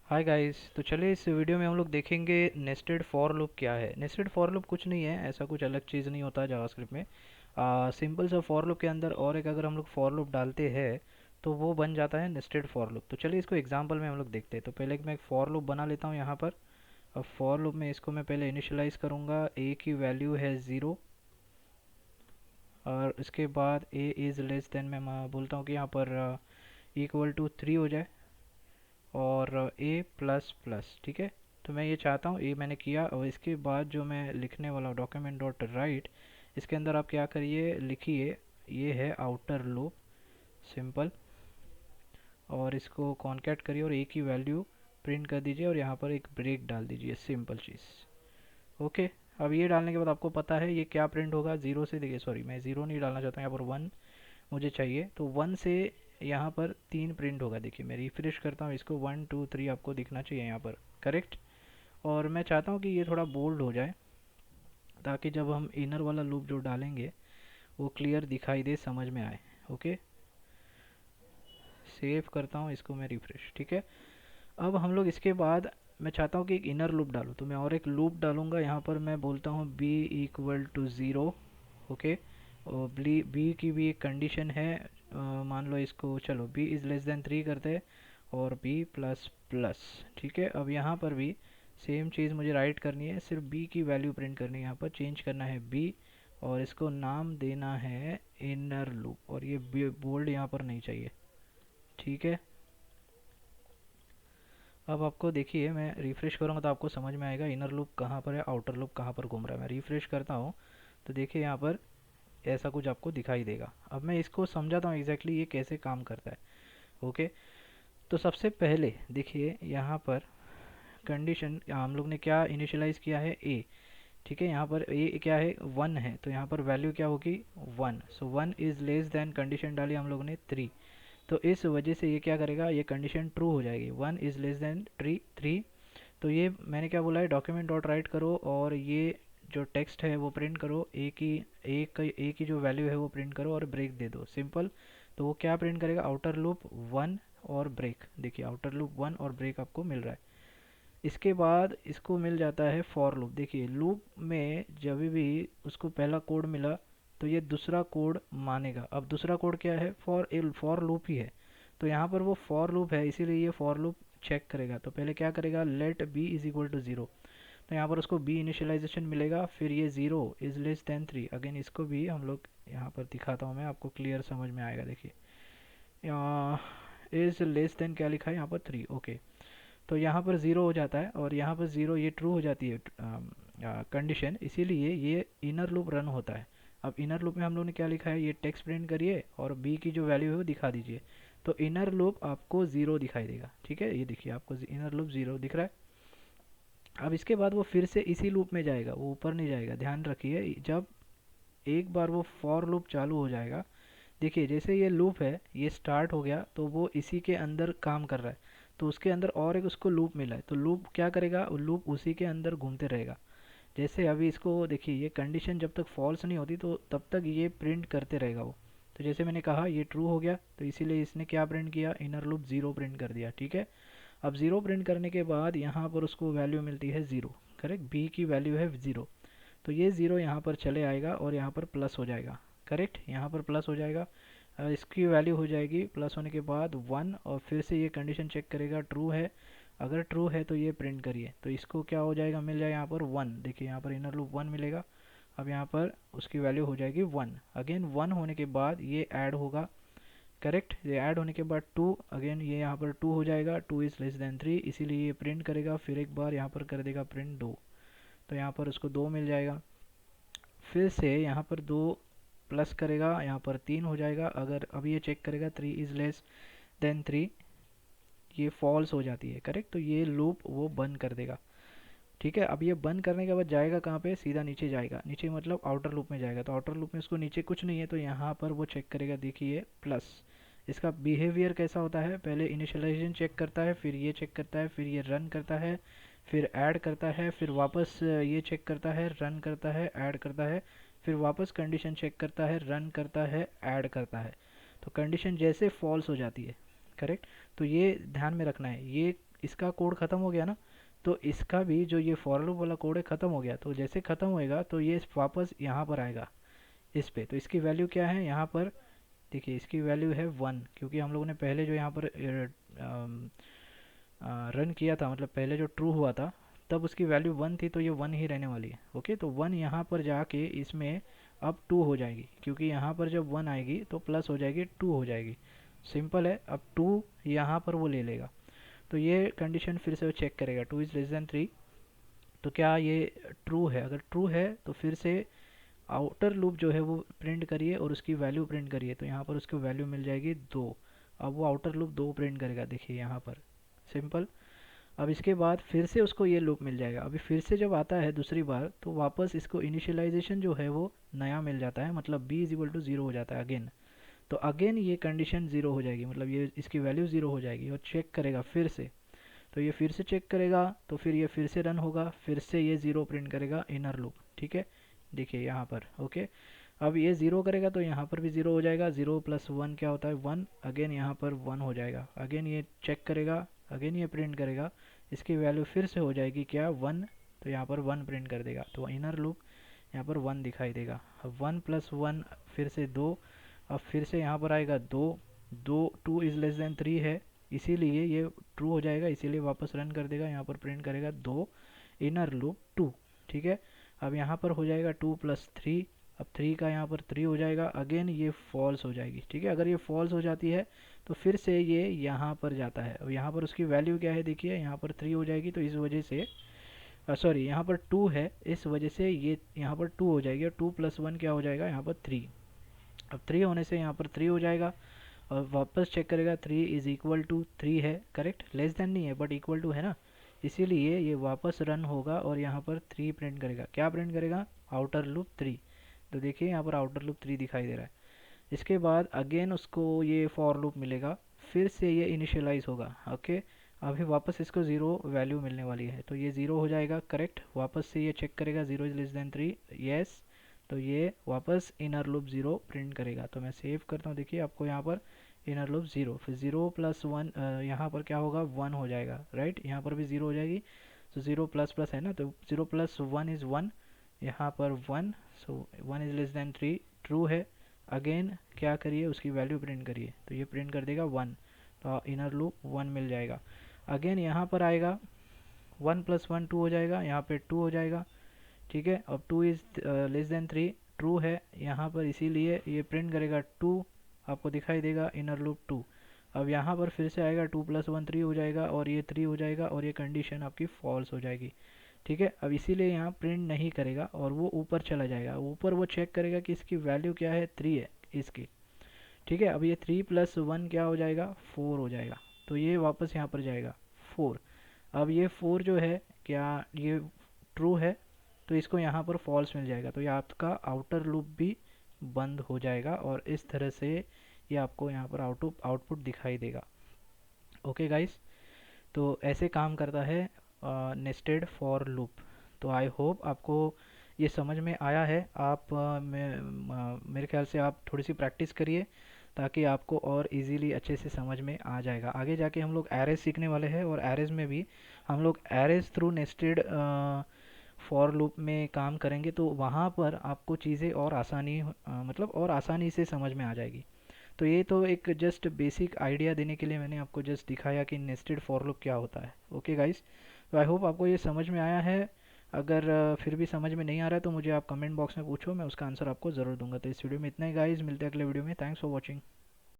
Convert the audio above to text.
Hi guys. तो चलिए इस वीडियो में हम लोग देखेंगे नेस्टेड फॉर लूप क्या है। नेस्टेड फॉर लूप कुछ नहीं है, ऐसा कुछ अलग चीज़ नहीं होता जावास्क्रिप्ट में। सिंपल सा फॉर लूप के अंदर और एक अगर हम लोग फॉर लूप डालते हैं तो वो बन जाता है नेस्टेड फॉर लूप। तो चलिए इसको एग्जांपल में हम लोग देखते हैं। तो पहले मैं एक फॉर लूप बना लेता हूँ यहाँ पर। अब फॉर लूप में इसको मैं पहले इनिशियलाइज़ करूँगा। ए की वैल्यू है ज़ीरो और इसके बाद ए इज़ लेस देन मैं बोलता हूँ कि यहाँ पर इक्वल टू 3 हो जाए और ए प्लस प्लस। ठीक है, तो मैं ये चाहता हूँ, ये मैंने किया। और इसके बाद जो मैं लिखने वाला हूँ डॉक्यूमेंट डॉट राइट, इसके अंदर आप क्या करिए, लिखिए ये है आउटर लूप सिंपल, और इसको कॉन्कैट करिए और ए की वैल्यू प्रिंट कर दीजिए और यहाँ पर एक ब्रेक डाल दीजिए, सिंपल चीज़। ओके, अब ये डालने के बाद आपको पता है ये क्या प्रिंट होगा। ज़ीरो से, देखिए सॉरी मैं ज़ीरो नहीं डालना चाहता हूँ, यहाँ पर वन मुझे चाहिए। तो वन से यहाँ पर तीन प्रिंट होगा। देखिए मैं रिफ्रेश करता हूँ इसको, वन टू थ्री आपको दिखना चाहिए यहाँ पर, करेक्ट। और मैं चाहता हूँ कि ये थोड़ा बोल्ड हो जाए ताकि जब हम इनर वाला लूप जो डालेंगे वो क्लियर दिखाई दे, समझ में आए। ओके, सेव करता हूँ इसको मैं, रिफ्रेश। ठीक है, अब हम लोग इसके बाद मैं चाहता हूँ कि एक इनर लूप डालूँ, तो मैं और एक लूप डालूँगा। यहाँ पर मैं बोलता हूँ B equal to zero. Okay, और बी की भी एक कंडीशन है। मान लो इसको, चलो B is less than three करते हैं और बी प्लस प्लस। ठीक है, अब यहाँ पर भी सेम चीज़ मुझे राइट करनी है, सिर्फ बी की वैल्यू प्रिंट करनी है। यहाँ पर चेंज करना है बी और इसको नाम देना है इनर लूप, और ये बोल्ड यहाँ पर नहीं चाहिए। ठीक है, अब आपको देखिए मैं रिफ्रेश करूँगा तो आपको समझ में आएगा इनर लूप कहाँ पर है, आउटर लूप कहाँ पर घूम रहा है। मैं रिफ्रेश करता हूँ तो देखिए यहाँ पर ऐसा कुछ आपको दिखाई देगा। अब मैं इसको समझाता हूँ एग्जैक्टली ये कैसे काम करता है। ओके, तो सबसे पहले देखिए यहाँ पर कंडीशन हम लोग ने क्या इनिशियलाइज किया है, ए। ठीक है, यहाँ पर ए क्या है, वन है, तो यहाँ पर वैल्यू क्या होगी, one. So one is less then, condition डाली हम लोगों ने थ्री, तो इस वजह से ये क्या करेगा, ये कंडीशन ट्रू हो जाएगी, one is less than three three. तो ये मैंने क्या बोला है, डॉक्यूमेंट डॉट राइट करो और ये जो टेक्स्ट है वो प्रिंट करो, ए की जो वैल्यू है वो प्रिंट करो और ब्रेक दे दो, सिंपल। तो वो क्या प्रिंट करेगा, आउटर लूप वन और ब्रेक। देखिए आउटर लूप वन और ब्रेक आपको मिल रहा है। इसके बाद इसको मिल जाता है फॉर लूप। देखिए लूप में जब भी उसको पहला कोड मिला तो ये दूसरा कोड मानेगा। अब दूसरा कोड क्या है, फॉर लूप ही है, तो यहाँ पर वो फॉर लूप है इसीलिए ये फॉर लूप चेक करेगा। तो पहले क्या करेगा, let B is equal to zero, तो यहाँ पर उसको बी इनिशियलाइजेशन मिलेगा। फिर ये zero is less than three, again इसको भी हम लोग यहाँ पर दिखाता हूँ मैं, आपको क्लियर समझ में आएगा। देखिए इज़ लेस देन क्या लिखा है यहाँ पर, थ्री। ओके, तो यहाँ पर ज़ीरो हो जाता है और यहाँ पर ज़ीरो, ये ट्रू हो जाती है कंडीशन, इसीलिए ये इनर लूप रन होता है। अब इनर लूप में हम लोग ने क्या लिखा है, ये टेक्स्ट प्रिंट करिए और बी की जो वैल्यू है वो दिखा दीजिए, तो इनर लूप आपको ज़ीरो दिखाई देगा। ठीक है, ये देखिए आपको इनर लूप ज़ीरो दिख रहा है। अब इसके बाद वो फिर से इसी लूप में जाएगा, वो ऊपर नहीं जाएगा। ध्यान रखिए, जब एक बार वो फॉर लूप चालू हो जाएगा, देखिए जैसे ये लूप है ये स्टार्ट हो गया तो वो इसी के अंदर काम कर रहा है, तो उसके अंदर और एक उसको लूप मिला है, तो लूप क्या करेगा, लूप उसी के अंदर घूमते रहेगा। जैसे अभी इसको देखिए, ये कंडीशन जब तक फॉल्स नहीं होती तो तब तक ये प्रिंट करते रहेगा वो। तो जैसे मैंने कहा ये ट्रू हो गया, तो इसीलिए इसने क्या प्रिंट किया, इनर लूप ज़ीरो प्रिंट कर दिया। ठीक है, अब ज़ीरो प्रिंट करने के बाद यहाँ पर उसको वैल्यू मिलती है ज़ीरो, करेक्ट, बी की वैल्यू है ज़ीरो, तो ये ज़ीरो यहाँ पर चले आएगा और यहाँ पर प्लस हो जाएगा, करेक्ट, यहाँ पर प्लस हो जाएगा। इसकी वैल्यू हो जाएगी प्लस होने के बाद वन, और फिर से ये कंडीशन चेक करेगा ट्रू है, अगर ट्रू है तो ये प्रिंट करिए, तो इसको क्या हो जाएगा, मिल जाएगा यहाँ पर वन। देखिए यहाँ पर इनर लूप वन मिलेगा। अब यहाँ पर उसकी वैल्यू हो जाएगी वन, अगेन वन होने के बाद ये ऐड होगा, करेक्ट, ये ऐड होने के बाद टू, अगेन ये यहाँ पर टू हो जाएगा, two is less than three, इसीलिए ये प्रिंट करेगा। फिर एक बार यहाँ पर कर देगा प्रिंट दो, तो यहाँ पर उसको दो मिल जाएगा। फिर से यहाँ पर दो प्लस करेगा, यहाँ पर तीन हो जाएगा। अगर अब ये चेक करेगा three is less than three, ये फॉल्स हो जाती है, करेक्ट, तो ये लूप वो बंद कर देगा। ठीक है, अब ये बंद करने के बाद जाएगा कहाँ पे, सीधा नीचे जाएगा, नीचे मतलब आउटर लूप में जाएगा। तो आउटर लूप में उसको नीचे कुछ नहीं है, तो यहाँ पर वो चेक करेगा, देखिए प्लस। इसका बिहेवियर कैसा होता है, पहले इनिशियलाइजेशन चेक करता है, फिर ये चेक करता है, फिर ये रन करता है, फिर ऐड करता है, फिर वापस ये चेक करता है, रन करता है, ऐड करता है, फिर वापस कंडीशन चेक करता है, रन करता है, ऐड करता है। तो कंडीशन जैसे फॉल्स हो जाती है, करेक्ट, तो ये ध्यान में रखना है, ये इसका कोड ख़त्म हो गया ना, तो इसका भी जो ये फॉर लूप वाला कोड है ख़त्म हो गया। तो जैसे ख़त्म होएगा तो ये वापस यहाँ पर आएगा इस पे। तो इसकी वैल्यू क्या है यहाँ पर, देखिए इसकी वैल्यू है 1, क्योंकि हम लोगों ने पहले जो यहाँ पर रन किया था, मतलब पहले जो ट्रू हुआ था तब उसकी वैल्यू 1 थी, तो ये 1 ही रहने वाली है। ओके, तो 1 यहाँ पर जाके इसमें अब 2 हो जाएगी, क्योंकि यहाँ पर जब 1 आएगी तो प्लस हो जाएगी 2 हो जाएगी। सिंपल है, अब 2 यहाँ पर वो ले लेगा। तो ये कंडीशन फिर से वो चेक करेगा 2 इज़ लेस देन 3, तो क्या ये ट्रू है। अगर ट्रू है तो फिर से आउटर लूप जो है वो प्रिंट करिए और उसकी वैल्यू प्रिंट करिए। तो यहाँ पर उसको वैल्यू मिल जाएगी 2। अब वो आउटर लूप 2 प्रिंट करेगा, देखिए यहाँ पर, सिंपल। अब इसके बाद फिर से उसको ये लूप मिल जाएगा। अभी फिर से जब आता है दूसरी बार तो वापस इसको इनिशियलाइजेशन जो है वो नया मिल जाता है, मतलब b इज इक्वल टू 0 हो जाता है अगेन। तो अगेन ये कंडीशन 0 हो जाएगी, मतलब ये इसकी वैल्यू 0 हो जाएगी और चेक करेगा फिर से। तो ये फिर से चेक करेगा, तो फिर ये फिर से रन होगा, फिर से ये 0 प्रिंट करेगा इनर लूप। ठीक है, देखिए यहाँ पर। ओके, अब ये 0 करेगा तो यहाँ पर भी 0 हो जाएगा। 0 प्लस 1 क्या होता है 1, अगेन यहाँ पर 1 हो जाएगा। अगेन ये चेक करेगा, अगेन ये प्रिंट करेगा, इसकी वैल्यू फिर से हो जाएगी क्या 1, तो यहाँ पर 1 प्रिंट कर देगा। तो इनर लूप यहाँ पर 1 दिखाई देगा। अब 1 प्लस 1 फिर से 2, अब फिर से यहाँ पर आएगा 2, 2 इज़ लेस देन 3 है, इसीलिए ये ट्रू हो जाएगा, इसीलिए वापस रन कर देगा। यहाँ पर प्रिंट करेगा 2 इनर लूप 2। ठीक है, अब यहाँ पर हो जाएगा 2 प्लस 3, अब 3 का यहाँ पर 3 हो जाएगा, अगेन ये फॉल्स हो जाएगी। ठीक है, अगर ये फॉल्स हो जाती है तो फिर से ये यहाँ पर जाता है। अब यहाँ पर उसकी वैल्यू क्या है, देखिए यहाँ पर 3 हो जाएगी, तो इस वजह से सॉरी यहाँ पर 2 है, इस वजह से ये यहाँ पर 2 हो जाएगी, और 2 प्लस 1 क्या हो जाएगा यहाँ पर 3। अब 3 होने से यहाँ पर 3 हो जाएगा और वापस चेक करेगा 3 इज़ इक्वल टू 3 है, करेक्ट, लेस देन नहीं है बट इक्वल टू है ना, इसीलिए ये वापस रन होगा और यहाँ पर 3 प्रिंट करेगा। क्या प्रिंट करेगा, आउटर लूप 3। तो देखिए यहाँ पर आउटर लूप 3 दिखाई दे रहा है। इसके बाद अगेन उसको ये फॉर लूप मिलेगा, फिर से ये इनिशियलाइज होगा। ओके, अभी वापस इसको 0 वैल्यू मिलने वाली है, तो ये 0 हो जाएगा, करेक्ट। वापस से ये चेक करेगा 0 इज लेस देन 3, यस, तो ये वापस इनर लूप 0 प्रिंट करेगा। तो मैं सेव करता हूँ, देखिए आपको यहाँ पर इनर लूप 0, फिर 0 प्लस 1 यहाँ पर क्या होगा 1 हो जाएगा, राइट, यहाँ पर भी 0 हो जाएगी। तो 0 प्लस प्लस है ना, तो 0 प्लस 1 इज़ 1, यहाँ पर 1, सो 1 इज लेस देन 3 ट्रू है। अगेन क्या करिए, उसकी वैल्यू प्रिंट करिए, तो ये प्रिंट कर देगा 1, तो इनर लूप 1 मिल जाएगा। अगेन यहाँ पर आएगा 1 प्लस 1 2 हो जाएगा, यहाँ पे 2 हो जाएगा। ठीक है, अब 2 इज़ लेस देन 3 ट्रू है यहाँ पर, इसीलिए ये प्रिंट करेगा 2, आपको दिखाई देगा इनर लूप 2। अब यहाँ पर फिर से आएगा 2 प्लस 1 3 हो जाएगा, और ये 3 हो जाएगा, और ये कंडीशन आपकी फॉल्स हो जाएगी। ठीक है, अब इसीलिए यहाँ प्रिंट नहीं करेगा और वो ऊपर चला जाएगा। ऊपर वो चेक करेगा कि इसकी वैल्यू क्या है, 3 है इसकी। ठीक है, अब ये 3 प्लस 1 क्या हो जाएगा 4 हो जाएगा, तो ये वापस यहाँ पर जाएगा 4। अब ये 4 जो है क्या ये ट्रू है, तो इसको यहाँ पर फॉल्स मिल जाएगा, तो ये आपका आउटर लूप भी बंद हो जाएगा, और इस तरह से ये आपको यहाँ पर आउटपुट दिखाई देगा। ओके गाइस, तो ऐसे काम करता है नेस्टेड फॉर लूप। तो आई होप आपको ये समझ में आया है। आप मेरे ख्याल से आप थोड़ी सी प्रैक्टिस करिए, ताकि आपको और इजीली अच्छे से समझ में आ जाएगा। आगे जाके हम लोग एरेज सीखने वाले हैं, और एरेज में भी हम लोग arrays through nested for loop में काम करेंगे, तो वहाँ पर आपको चीज़ें और आसानी मतलब और आसानी से समझ में आ जाएगी। तो ये तो एक जस्ट बेसिक आइडिया देने के लिए मैंने आपको जस्ट दिखाया कि नेस्टेड फॉर लूप क्या होता है। ओके गाइस, तो आई होप आपको ये समझ में आया है। अगर फिर भी समझ में नहीं आ रहा है तो मुझे आप कमेंट बॉक्स में पूछो, मैं उसका आंसर आपको ज़रूर दूंगा। तो इस वीडियो में इतना ही गाइस, मिलते हैं अगले वीडियो में। Thanks for watching.